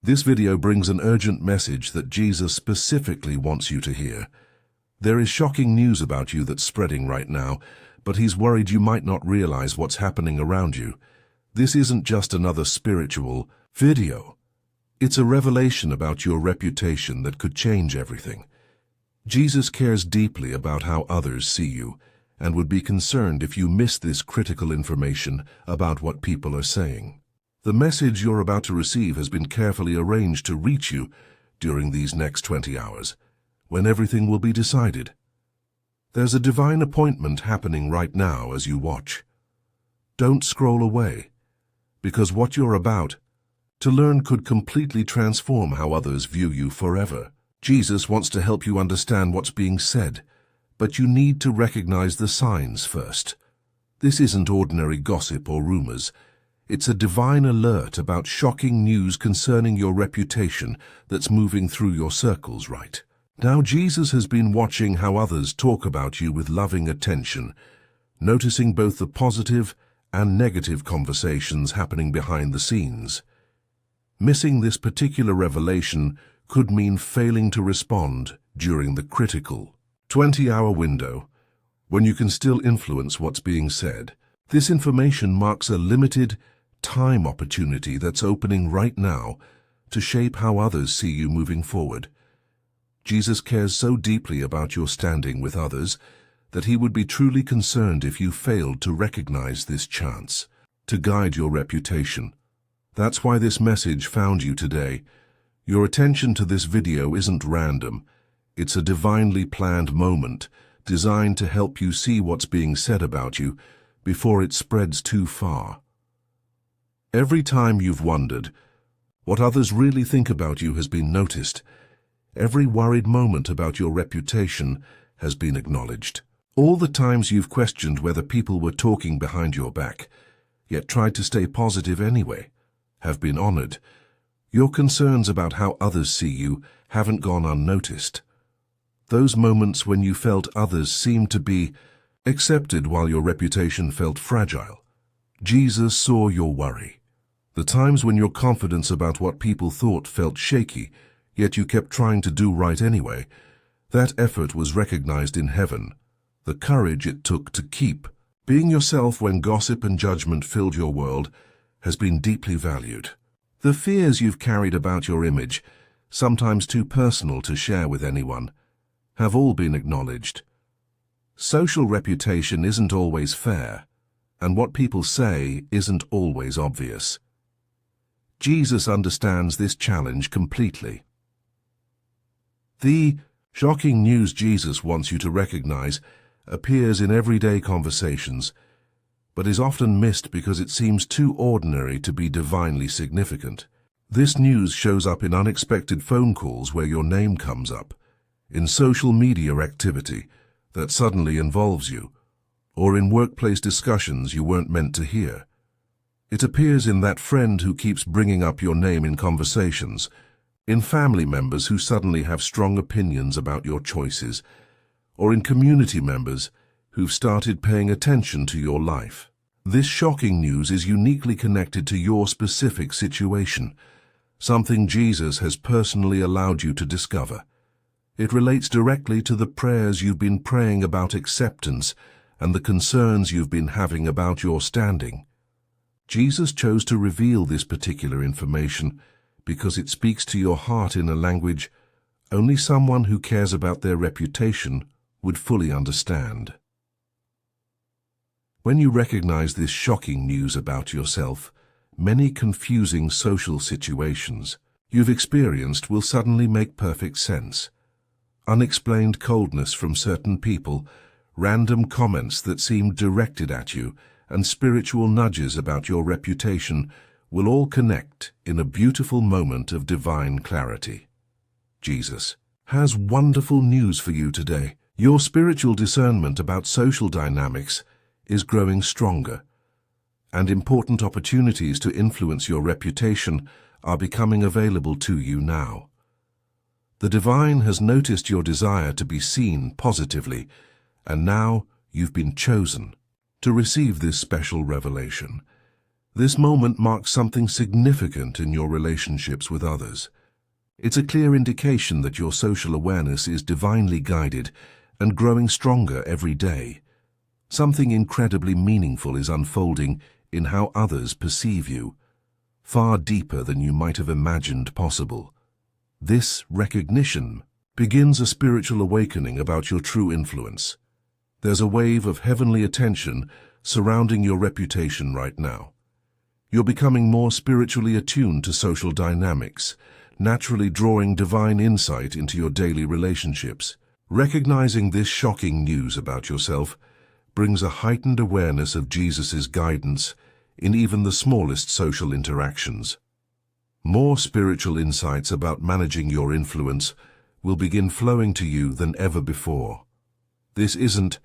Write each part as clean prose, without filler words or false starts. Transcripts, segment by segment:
This video brings an urgent message that Jesus specifically wants you to hear. There is shocking news about you that's spreading right now, but he's worried you might not realize what's happening around you. This isn't just another spiritual video. It's a revelation about your reputation that could change everything. Jesus cares deeply about how others see you, and would be concerned if you miss this critical information about what people are saying. The message you're about to receive has been carefully arranged to reach you during these next 20 hours, when everything will be decided. There's a divine appointment happening right now as you watch. Don't scroll away, because what you're about to learn could completely transform how others view you forever. Jesus wants to help you understand what's being said, but you need to recognize the signs first. This isn't ordinary gossip or rumors. It's a divine alert about shocking news concerning your reputation that's moving through your circles right now. Jesus has been watching how others talk about you with loving attention, noticing both the positive and negative conversations happening behind the scenes. Missing this particular revelation could mean failing to respond during the critical 20-hour window, when you can still influence what's being said. This information marks a limited time opportunity that's opening right now to shape how others see you moving forward. Jesus cares so deeply about your standing with others that he would be truly concerned if you failed to recognize this chance to guide your reputation. That's why this message found you today. Your attention to this video isn't random. It's a divinely planned moment designed to help you see what's being said about you before it spreads too far. Every time you've wondered what others really think about you has been noticed. Every worried moment about your reputation has been acknowledged. All the times you've questioned whether people were talking behind your back, yet tried to stay positive anyway, have been honored. Your concerns about how others see you haven't gone unnoticed. Those moments when you felt others seemed to be accepted while your reputation felt fragile. Jesus saw your worry. The times when your confidence about what people thought felt shaky, yet you kept trying to do right anyway. That effort was recognized in heaven. The courage it took to keep being yourself when gossip and judgment filled your world has been deeply valued. The fears you've carried about your image, sometimes too personal to share with anyone, have all been acknowledged. Social reputation isn't always fair, and what people say isn't always obvious. Jesus understands this challenge completely. The shocking news Jesus wants you to recognize appears in everyday conversations, but is often missed because it seems too ordinary to be divinely significant. This news shows up in unexpected phone calls where your name comes up, in social media activity that suddenly involves you, or in workplace discussions you weren't meant to hear. It appears in that friend who keeps bringing up your name in conversations, in family members who suddenly have strong opinions about your choices, or in community members who've started paying attention to your life. This shocking news is uniquely connected to your specific situation, something Jesus has personally allowed you to discover. It relates directly to the prayers you've been praying about acceptance and the concerns you've been having about your standing. Jesus chose to reveal this particular information because it speaks to your heart in a language only someone who cares about their reputation would fully understand. When you recognize this shocking news about yourself, many confusing social situations you've experienced will suddenly make perfect sense. Unexplained coldness from certain people, random comments that seemed directed at you, and spiritual nudges about your reputation will all connect in a beautiful moment of divine clarity. Jesus has wonderful news for you today. Your spiritual discernment about social dynamics is growing stronger, and important opportunities to influence your reputation are becoming available to you now. The divine has noticed your desire to be seen positively, and now you've been chosen to receive this special revelation. This moment marks something significant in your relationships with others. It's a clear indication that your social awareness is divinely guided and growing stronger every day. Something incredibly meaningful is unfolding in how others perceive you, far deeper than you might have imagined possible. This recognition begins a spiritual awakening about your true influence. There's a wave of heavenly attention surrounding your reputation right now. You're becoming more spiritually attuned to social dynamics, naturally drawing divine insight into your daily relationships. Recognizing this shocking news about yourself brings a heightened awareness of Jesus' guidance in even the smallest social interactions. More spiritual insights about managing your influence will begin flowing to you than ever before. This isn't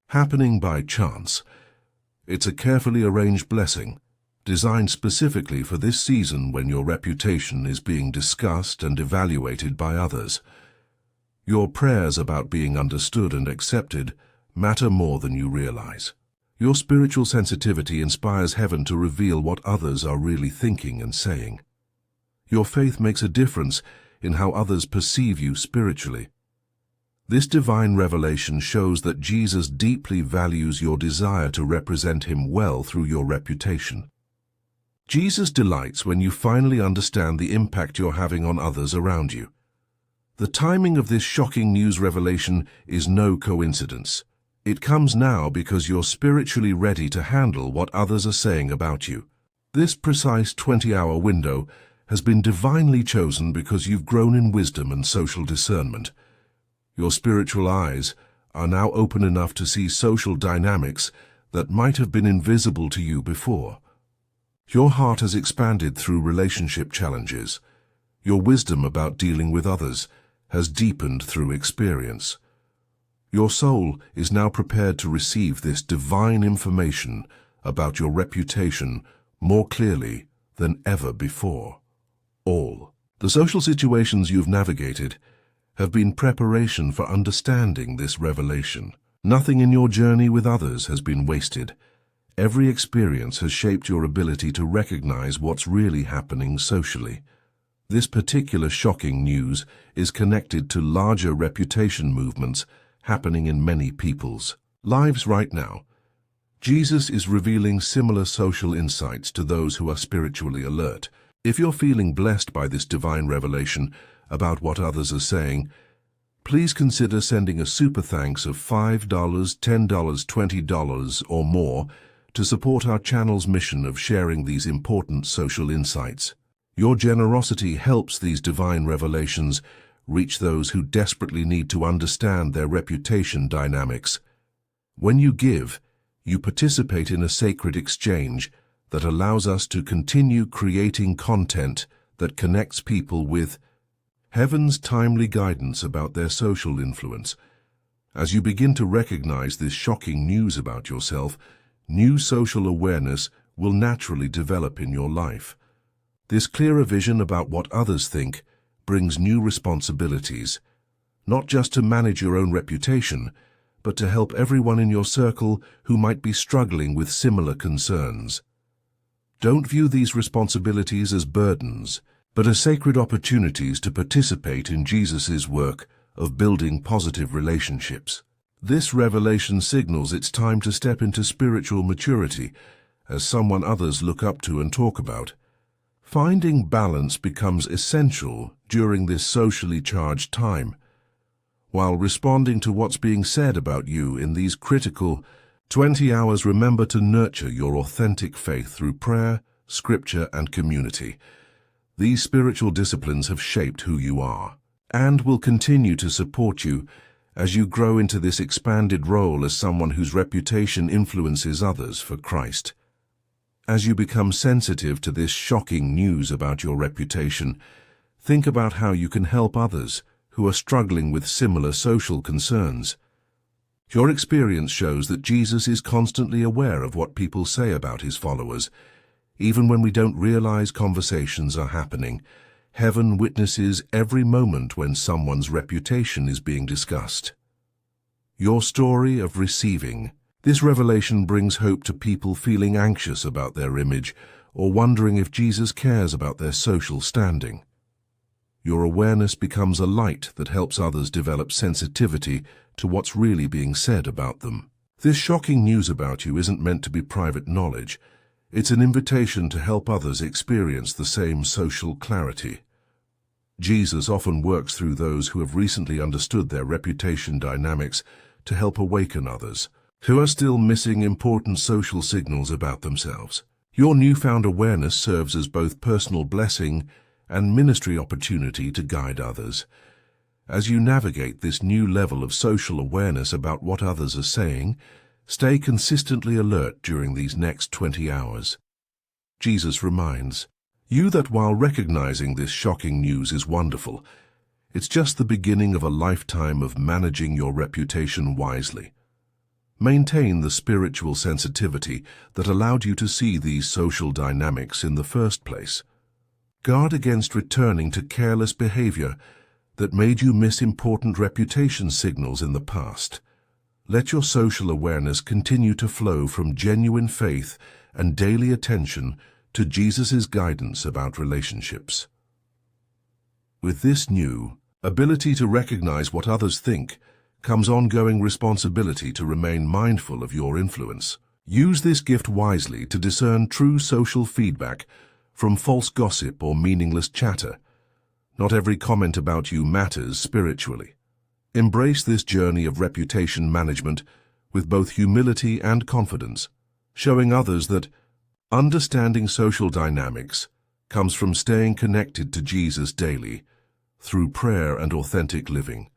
happening by chance. It's a carefully arranged blessing, designed specifically for this season when your reputation is being discussed and evaluated by others. Your prayers about being understood and accepted matter more than you realize. Your spiritual sensitivity inspires heaven to reveal what others are really thinking and saying. Your faith makes a difference in how others perceive you spiritually. This divine revelation shows that Jesus deeply values your desire to represent him well through your reputation. Jesus delights when you finally understand the impact you're having on others around you. The timing of this shocking news revelation is no coincidence. It comes now because you're spiritually ready to handle what others are saying about you. This precise 20-hour window has been divinely chosen because you've grown in wisdom and social discernment. Your spiritual eyes are now open enough to see social dynamics that might have been invisible to you before. Your heart has expanded through relationship challenges. Your wisdom about dealing with others has deepened through experience. Your soul is now prepared to receive this divine information about your reputation more clearly than ever before. All the social situations you've navigated have been preparation for understanding this revelation. Nothing in your journey with others has been wasted. Every experience has shaped your ability to recognize what's really happening socially. This particular shocking news is connected to larger reputation movements happening in many people's lives right now. Jesus is revealing similar social insights to those who are spiritually alert. If you're feeling blessed by this divine revelation about what others are saying, please consider sending a super thanks of $5, $10, $20 or more to support our channel's mission of sharing these important social insights. Your generosity helps these divine revelations reach those who desperately need to understand their reputation dynamics. When you give, you participate in a sacred exchange that allows us to continue creating content that connects people with heaven's timely guidance about their social influence. As you begin to recognize this shocking news about yourself, new social awareness will naturally develop in your life. This clearer vision about what others think brings new responsibilities, not just to manage your own reputation, but to help everyone in your circle who might be struggling with similar concerns. Don't view these responsibilities as burdens, but as sacred opportunities to participate in Jesus' work of building positive relationships. This revelation signals it's time to step into spiritual maturity as someone others look up to and talk about. Finding balance becomes essential during this socially charged time. While responding to what's being said about you in these critical 20 hours, remember to nurture your authentic faith through prayer, scripture, and community. These spiritual disciplines have shaped who you are and will continue to support you as you grow into this expanded role as someone whose reputation influences others for Christ. As you become sensitive to this shocking news about your reputation, think about how you can help others who are struggling with similar social concerns. Your experience shows that Jesus is constantly aware of what people say about his followers. Even when we don't realize conversations are happening, heaven witnesses every moment when someone's reputation is being discussed. Your story of receiving This revelation brings hope to people feeling anxious about their image or wondering if Jesus cares about their social standing. Your awareness becomes a light that helps others develop sensitivity to what's really being said about them. This shocking news about you isn't meant to be private knowledge. It's an invitation to help others experience the same social clarity. Jesus often works through those who have recently understood their reputation dynamics to help awaken others who are still missing important social signals about themselves. Your newfound awareness serves as both personal blessing and ministry opportunity to guide others. As you navigate this new level of social awareness about what others are saying, stay consistently alert during these next 20 hours. Jesus reminds you that while recognizing this shocking news is wonderful, it's just the beginning of a lifetime of managing your reputation wisely. Maintain the spiritual sensitivity that allowed you to see these social dynamics in the first place. Guard against returning to careless behavior that made you miss important reputation signals in the past. Let your social awareness continue to flow from genuine faith and daily attention to Jesus' guidance about relationships. With this new ability to recognize what others think comes ongoing responsibility to remain mindful of your influence. Use this gift wisely to discern true social feedback from false gossip or meaningless chatter. Not every comment about you matters spiritually. Embrace this journey of reputation management with both humility and confidence, showing others that understanding social dynamics comes from staying connected to Jesus daily through prayer and authentic living.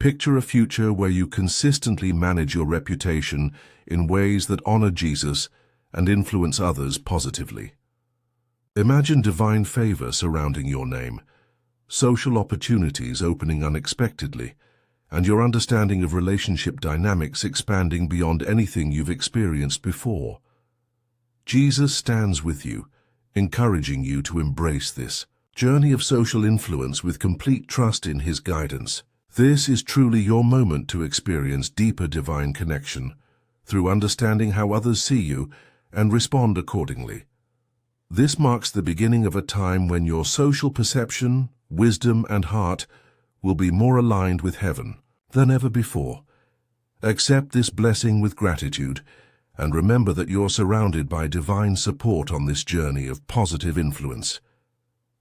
Picture a future where you consistently manage your reputation in ways that honor Jesus and influence others positively. Imagine divine favor surrounding your name, social opportunities opening unexpectedly, and your understanding of relationship dynamics expanding beyond anything you've experienced before. Jesus stands with you, encouraging you to embrace this journey of social influence with complete trust in His guidance. This is truly your moment to experience deeper divine connection through understanding how others see you and respond accordingly. This marks the beginning of a time when your social perception, wisdom, and heart will be more aligned with heaven than ever before. Accept this blessing with gratitude and remember that you're surrounded by divine support on this journey of positive influence.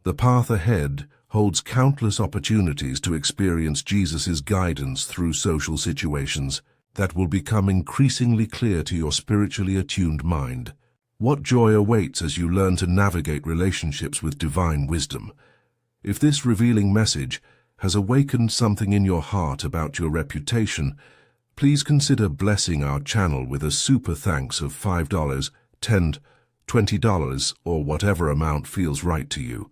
The path ahead holds countless opportunities to experience Jesus' guidance through social situations that will become increasingly clear to your spiritually attuned mind. What joy awaits as you learn to navigate relationships with divine wisdom. If this revealing message has awakened something in your heart about your reputation, please consider blessing our channel with a super thanks of $5, $10, $20, or whatever amount feels right to you.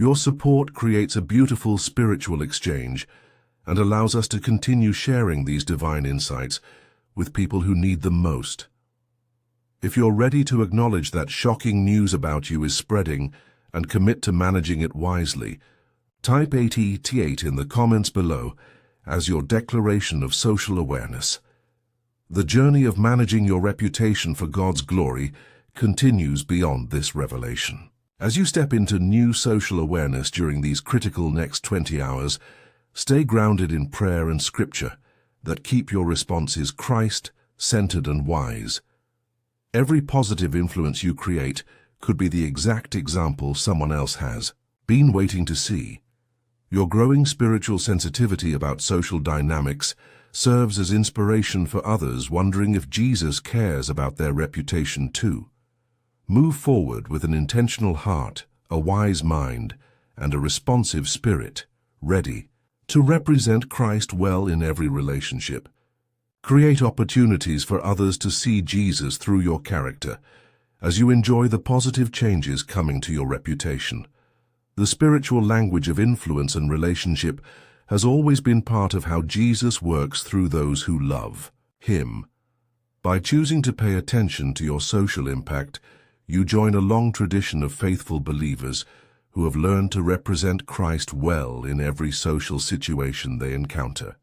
Your support creates a beautiful spiritual exchange and allows us to continue sharing these divine insights with people who need them most. If you're ready to acknowledge that shocking news about you is spreading and commit to managing it wisely, type 888 in the comments below as your declaration of social awareness. The journey of managing your reputation for God's glory continues beyond this revelation. As you step into new social awareness during these critical next 20 hours, stay grounded in prayer and scripture that keep your responses Christ-centered and wise. Every positive influence you create could be the exact example someone else has been waiting to see. Your growing spiritual sensitivity about social dynamics serves as inspiration for others wondering if Jesus cares about their reputation too. Move forward with an intentional heart, a wise mind, and a responsive spirit, ready to represent Christ well in every relationship. Create opportunities for others to see Jesus through your character as you enjoy the positive changes coming to your reputation. The spiritual language of influence and relationship has always been part of how Jesus works through those who love Him. By choosing to pay attention to your social impact, you join a long tradition of faithful believers who have learned to represent Christ well in every social situation they encounter.